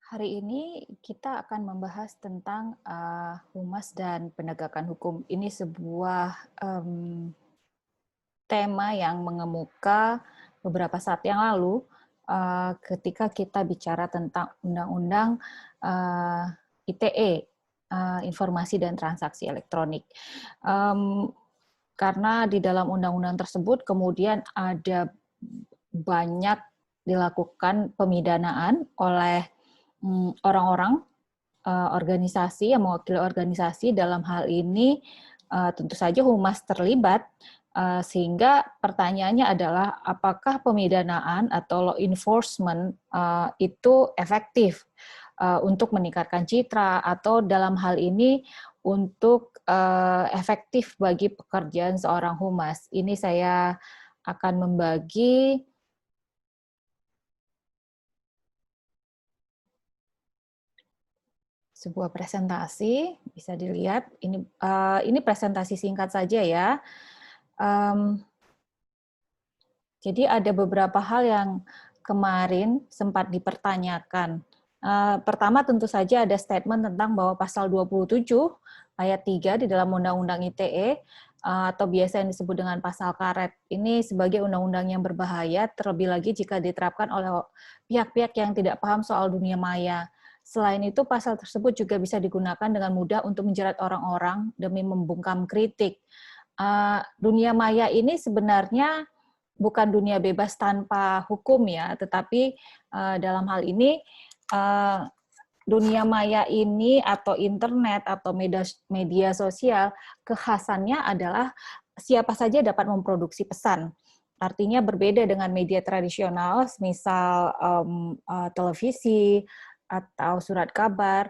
Hari ini kita akan membahas tentang humas dan penegakan hukum. Ini sebuah tema yang mengemuka beberapa saat yang lalu ketika kita bicara tentang Undang-Undang ITE, Informasi dan Transaksi Elektronik. Karena di dalam undang-undang tersebut kemudian ada banyak dilakukan pemidanaan oleh orang-orang, organisasi yang mewakili organisasi. Dalam hal ini tentu saja humas terlibat, sehingga pertanyaannya adalah apakah pemidanaan atau law enforcement itu efektif untuk meningkatkan citra, atau dalam hal ini untuk efektif bagi pekerjaan seorang humas. Ini saya akan membagi sebuah presentasi, bisa dilihat. Ini presentasi singkat saja ya. Jadi ada beberapa hal yang kemarin sempat dipertanyakan. Pertama tentu saja ada statement tentang bahwa pasal 27 ayat 3 di dalam Undang-Undang ITE atau biasa yang disebut dengan pasal karet ini sebagai undang-undang yang berbahaya, terlebih lagi jika diterapkan oleh pihak-pihak yang tidak paham soal dunia maya. Selain itu, pasal tersebut juga bisa digunakan dengan mudah untuk menjerat orang-orang demi membungkam kritik. Dunia maya ini sebenarnya bukan dunia bebas tanpa hukum ya, tetapi dalam hal ini dunia maya ini atau internet atau media sosial, kekhasannya adalah siapa saja dapat memproduksi pesan. Artinya berbeda dengan media tradisional, misal televisi atau surat kabar,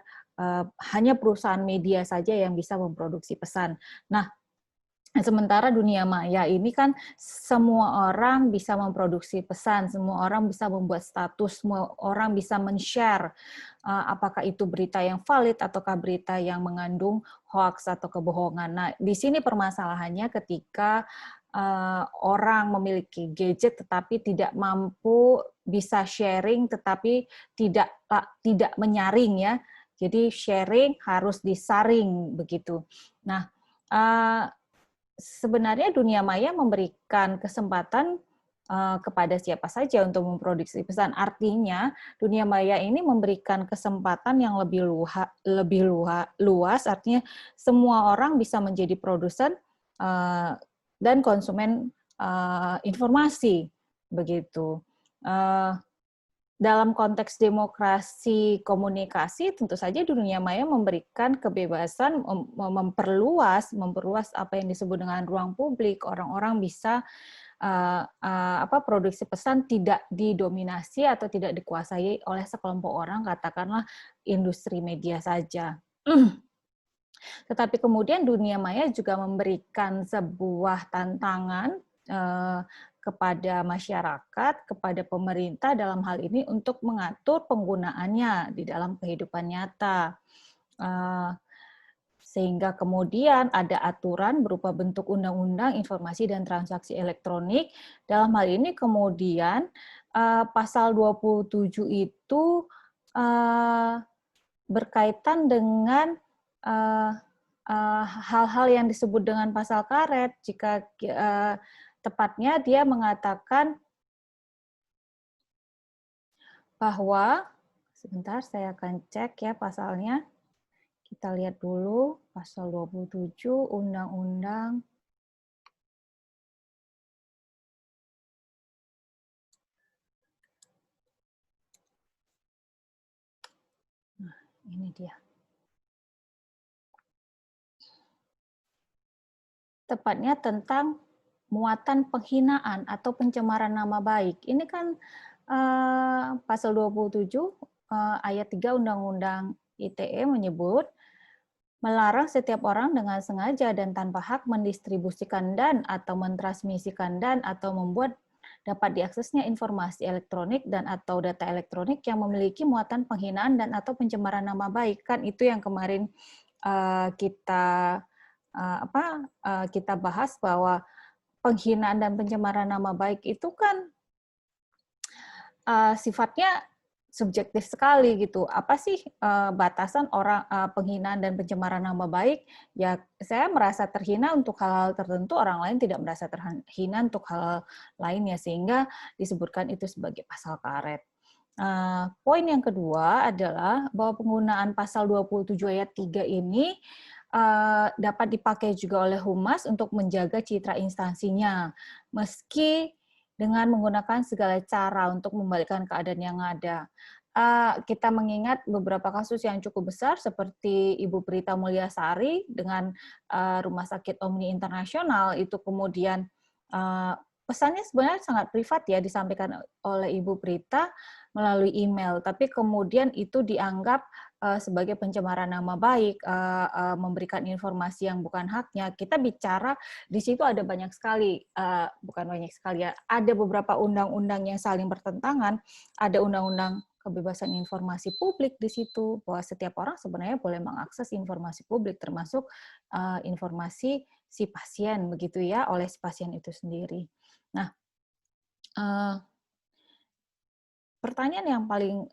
hanya perusahaan media saja yang bisa memproduksi pesan. Nah, sementara dunia maya ini kan semua orang bisa memproduksi pesan, semua orang bisa membuat status, semua orang bisa men-share apakah itu berita yang valid ataukah berita yang mengandung hoax atau kebohongan. Nah, di sini permasalahannya ketika orang memiliki gadget tetapi tidak mampu bisa sharing tetapi tidak menyaring ya. Jadi sharing harus disaring begitu. Nah, sebenarnya dunia maya memberikan kesempatan kepada siapa saja untuk memproduksi pesan. Artinya, dunia maya ini memberikan kesempatan yang lebih luas, artinya semua orang bisa menjadi produsen dan konsumen informasi, begitu. Dalam konteks demokrasi komunikasi, tentu saja dunia maya memberikan kebebasan memperluas apa yang disebut dengan ruang publik. Orang-orang bisa produksi pesan tidak didominasi atau tidak dikuasai oleh sekelompok orang, katakanlah industri media saja. Tetapi kemudian dunia maya juga memberikan sebuah tantangan kepada masyarakat, kepada pemerintah dalam hal ini untuk mengatur penggunaannya di dalam kehidupan nyata. Sehingga kemudian ada aturan berupa bentuk undang-undang informasi dan transaksi elektronik. Dalam hal ini kemudian pasal 27 itu berkaitan dengan hal-hal yang disebut dengan pasal karet. Jika tepatnya dia mengatakan bahwa, sebentar saya akan cek ya pasalnya. Kita lihat dulu pasal 27 Undang-Undang ini dia. Tepatnya tentang muatan penghinaan atau pencemaran nama baik. Ini kan pasal 27 ayat 3 Undang-Undang ITE menyebut melarang setiap orang dengan sengaja dan tanpa hak mendistribusikan dan atau mentransmisikan dan atau membuat dapat diaksesnya informasi elektronik dan atau data elektronik yang memiliki muatan penghinaan dan atau pencemaran nama baik. Kan itu yang kemarin kita bahas bahwa penghinaan dan pencemaran nama baik itu kan sifatnya subjektif sekali gitu. Apa sih batasan orang penghinaan dan pencemaran nama baik? Ya, saya merasa terhina untuk hal-hal tertentu, orang lain tidak merasa terhina untuk hal lainnya, sehingga disebutkan itu sebagai pasal karet. Poin yang kedua adalah bahwa penggunaan pasal 27 ayat 3 ini dapat dipakai juga oleh humas untuk menjaga citra instansinya, meski dengan menggunakan segala cara untuk membalikkan keadaan yang ada. Kita mengingat beberapa kasus yang cukup besar seperti Ibu Prita Mulyasari dengan Rumah Sakit Omni Internasional, itu kemudian pesannya sebenarnya sangat privat ya, disampaikan oleh Ibu Prita melalui email, tapi kemudian itu dianggap sebagai pencemaran nama baik, memberikan informasi yang bukan haknya. Kita bicara di situ ada banyak sekali, bukan banyak sekali ya, ada beberapa undang-undang yang saling bertentangan, ada undang-undang kebebasan informasi publik di situ, bahwa setiap orang sebenarnya boleh mengakses informasi publik, termasuk informasi si pasien, begitu ya, oleh si pasien itu sendiri. Nah, pertanyaan yang paling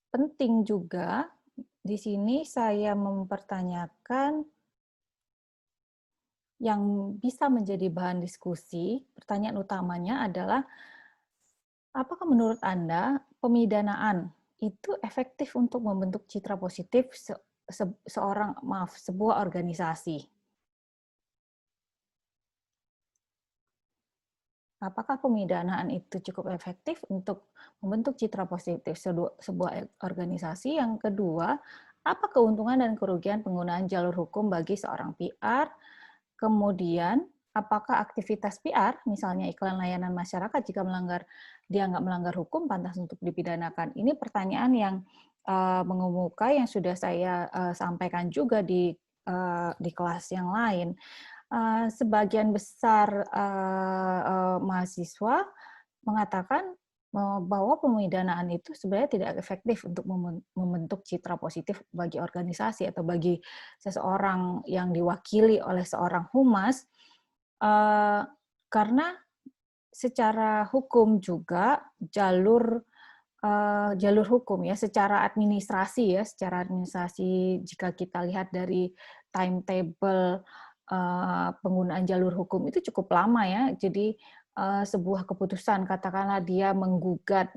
penting juga di sini saya mempertanyakan yang bisa menjadi bahan diskusi. Pertanyaan utamanya adalah, apakah menurut Anda pemidanaan itu efektif untuk membentuk citra positif sebuah organisasi? Apakah pemidanaan itu cukup efektif untuk membentuk citra positif sebuah organisasi? Yang kedua, apa keuntungan dan kerugian penggunaan jalur hukum bagi seorang PR? Kemudian, apakah aktivitas PR, misalnya iklan layanan masyarakat, jika dianggap melanggar hukum, pantas untuk dipidanakan? Ini pertanyaan yang mengemuka yang sudah saya sampaikan juga di kelas yang lain. Sebagian besar mahasiswa mengatakan bahwa pemidanaan itu sebenarnya tidak efektif untuk membentuk citra positif bagi organisasi atau bagi seseorang yang diwakili oleh seorang humas, karena secara hukum juga jalur hukum ya, secara administrasi jika kita lihat dari timetable penggunaan jalur hukum itu cukup lama ya. Jadi sebuah keputusan, katakanlah dia menggugat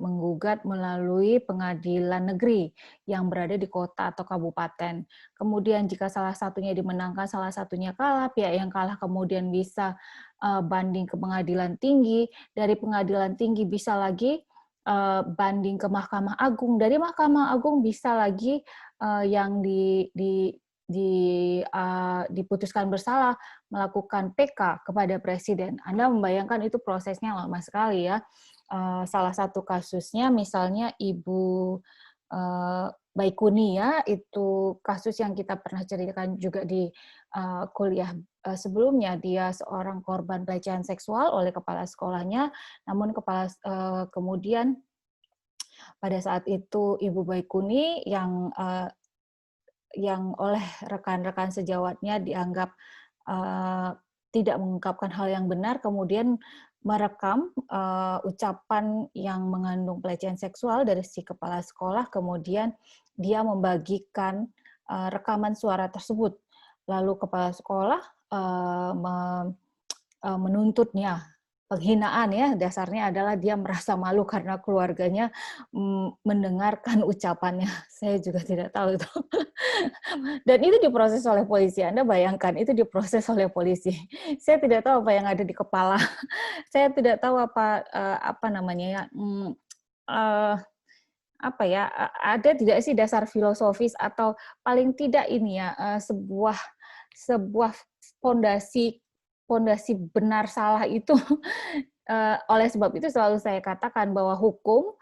melalui pengadilan negeri yang berada di kota atau kabupaten. Kemudian jika salah satunya dimenangkan, salah satunya kalah, pihak yang kalah kemudian bisa banding ke pengadilan tinggi, dari pengadilan tinggi bisa lagi banding ke Mahkamah Agung, dari Mahkamah Agung bisa lagi yang diputuskan bersalah melakukan PK kepada Presiden. Anda membayangkan itu prosesnya lama sekali ya. Salah satu kasusnya misalnya Ibu Baikuni ya, itu kasus yang kita pernah ceritakan juga di kuliah sebelumnya. Dia seorang korban pelecehan seksual oleh kepala sekolahnya, namun kemudian pada saat itu Ibu Baikuni yang oleh rekan-rekan sejawatnya dianggap tidak mengungkapkan hal yang benar, kemudian merekam ucapan yang mengandung pelecehan seksual dari si kepala sekolah, kemudian dia membagikan rekaman suara tersebut. Lalu kepala sekolah menuntutnya penghinaan ya, dasarnya adalah dia merasa malu karena keluarganya mendengarkan ucapannya. Saya juga tidak tahu itu. Dan itu diproses oleh polisi. Anda bayangkan itu diproses oleh polisi. Saya tidak tahu apa yang ada di kepala. Saya tidak tahu apa namanya ya. Apa ya? Ada tidak sih dasar filosofis atau paling tidak ini ya sebuah fondasi benar salah itu. Oleh sebab itu selalu saya katakan bahwa hukum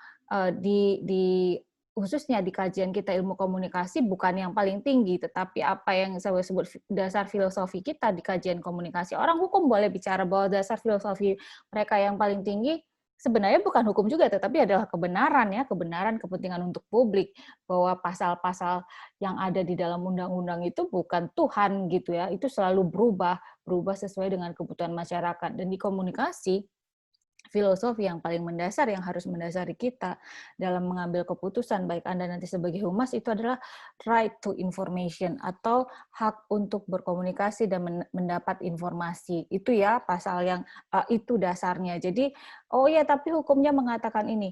di khususnya di kajian kita ilmu komunikasi bukan yang paling tinggi, tetapi apa yang saya sebut dasar filosofi kita di kajian komunikasi. Orang hukum boleh bicara bahwa dasar filosofi mereka yang paling tinggi sebenarnya bukan hukum juga, tetapi adalah kebenaran ya, kebenaran kepentingan untuk publik, bahwa pasal-pasal yang ada di dalam undang-undang itu bukan Tuhan gitu ya, itu selalu berubah sesuai dengan kebutuhan masyarakat. Dan di komunikasi, filosofi yang paling mendasar yang harus mendasari kita dalam mengambil keputusan, baik Anda nanti sebagai humas, itu adalah right to information atau hak untuk berkomunikasi dan mendapat informasi. Itu ya pasal yang itu dasarnya. Jadi, oh ya, tapi hukumnya mengatakan ini.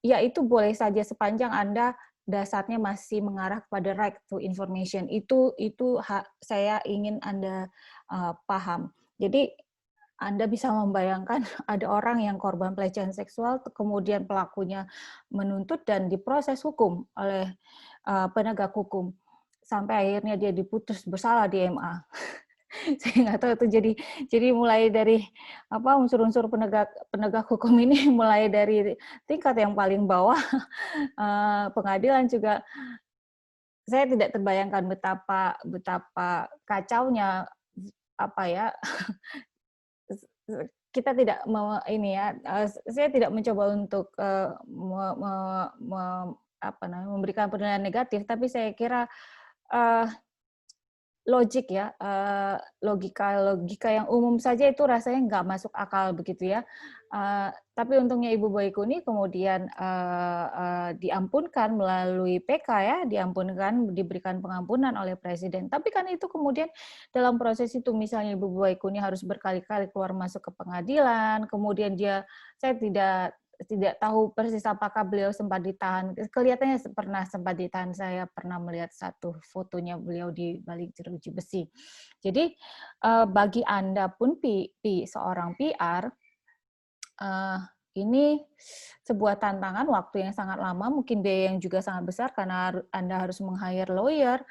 Ya itu boleh saja sepanjang Anda dasarnya masih mengarah kepada right to information. Itu saya ingin Anda paham. Jadi Anda bisa membayangkan ada orang yang korban pelecehan seksual, kemudian pelakunya menuntut dan diproses hukum oleh penegak hukum sampai akhirnya dia diputus bersalah di MA. Saya nggak tahu itu jadi mulai dari unsur-unsur penegak hukum ini mulai dari tingkat yang paling bawah pengadilan juga saya tidak terbayangkan betapa kacaunya kita tidak saya tidak mencoba untuk memberikan penilaian negatif, tapi saya kira logika yang umum saja itu rasanya nggak masuk akal begitu ya. Tapi untungnya Ibu Baikuni kemudian diampunkan melalui PK ya, diampunkan, diberikan pengampunan oleh Presiden. Tapi kan itu kemudian dalam proses itu misalnya Ibu Baikuni harus berkali-kali keluar masuk ke pengadilan, kemudian saya tidak tahu persis apakah beliau sempat ditahan. Kelihatannya pernah sempat ditahan. Saya pernah melihat satu fotonya beliau di balik jeruji besi. Jadi bagi Anda pun seorang PR, ini sebuah tantangan, waktu yang sangat lama, mungkin biaya yang juga sangat besar karena Anda harus meng-hire lawyer.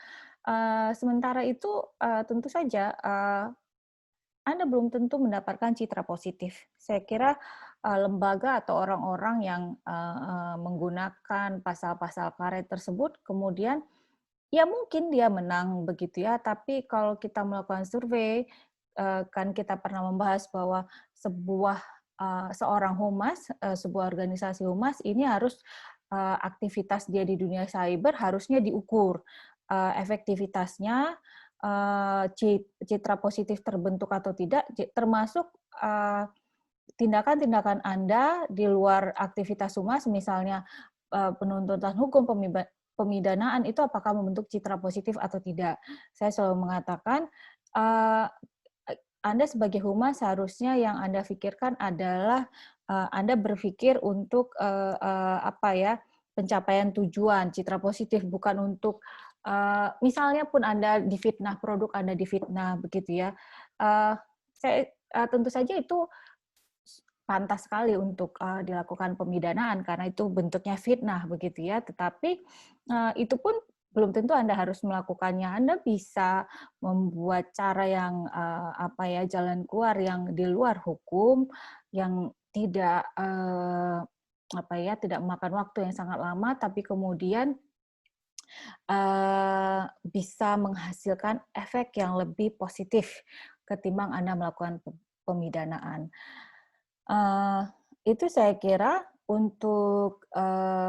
Sementara itu tentu saja Anda belum tentu mendapatkan citra positif. Saya kira lembaga atau orang-orang yang menggunakan pasal-pasal karet tersebut, kemudian ya mungkin dia menang begitu ya, tapi kalau kita melakukan survei, kan kita pernah membahas bahwa seorang humas, sebuah organisasi humas ini harus aktivitas dia di dunia cyber harusnya diukur efektivitasnya, citra positif terbentuk atau tidak, termasuk tindakan-tindakan Anda di luar aktivitas humas, misalnya penuntutan hukum, pemidanaan, itu apakah membentuk citra positif atau tidak. Saya selalu mengatakan, Anda sebagai humas seharusnya yang Anda pikirkan adalah Anda berpikir untuk pencapaian tujuan, citra positif, bukan untuk misalnya pun Anda difitnah, produk Anda difitnah, begitu ya. Tentu saja itu pantas sekali untuk dilakukan pemidanaan karena itu bentuknya fitnah begitu ya. Tetapi itu pun belum tentu Anda harus melakukannya. Anda bisa membuat cara yang jalan keluar yang di luar hukum, yang tidak tidak memakan waktu yang sangat lama, tapi kemudian bisa menghasilkan efek yang lebih positif ketimbang Anda melakukan pemidanaan. Itu saya kira untuk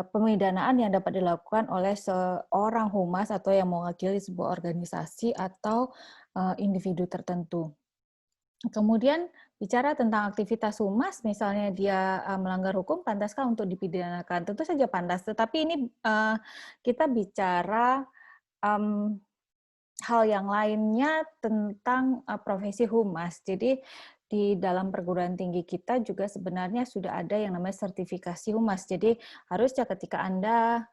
pemidanaan yang dapat dilakukan oleh seorang humas atau yang mewakili sebuah organisasi atau individu tertentu. Kemudian bicara tentang aktivitas humas, misalnya dia melanggar hukum, pantaskah untuk dipidanakan? Tentu saja pantas, tetapi ini kita bicara hal yang lainnya tentang profesi humas. Jadi di dalam perguruan tinggi kita juga sebenarnya sudah ada yang namanya sertifikasi humas. Jadi harusnya ketika Anda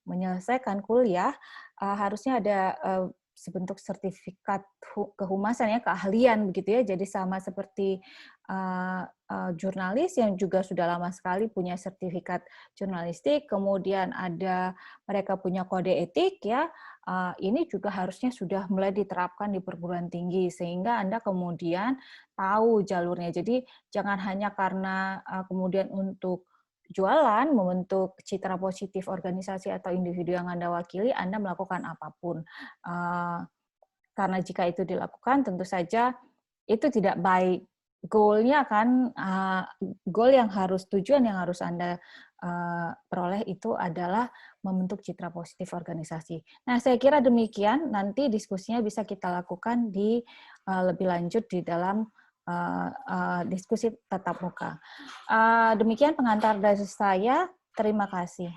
menyelesaikan kuliah, harusnya ada sebentuk sertifikat kehumasan ya, keahlian begitu ya. Jadi sama seperti jurnalis yang juga sudah lama sekali punya sertifikat jurnalistik, kemudian ada mereka punya kode etik ya. Ini juga harusnya sudah mulai diterapkan di perguruan tinggi sehingga Anda kemudian tahu jalurnya. Jadi jangan hanya karena kemudian untuk jualan, membentuk citra positif organisasi atau individu yang Anda wakili, Anda melakukan apapun. Karena jika itu dilakukan, tentu saja itu tidak baik. Goal-nya kan, goal yang tujuan yang harus Anda peroleh itu adalah membentuk citra positif organisasi. Nah, saya kira demikian. Nanti diskusinya bisa kita lakukan di lebih lanjut di dalam diskusi tatap muka. Demikian pengantar dari saya. Terima kasih.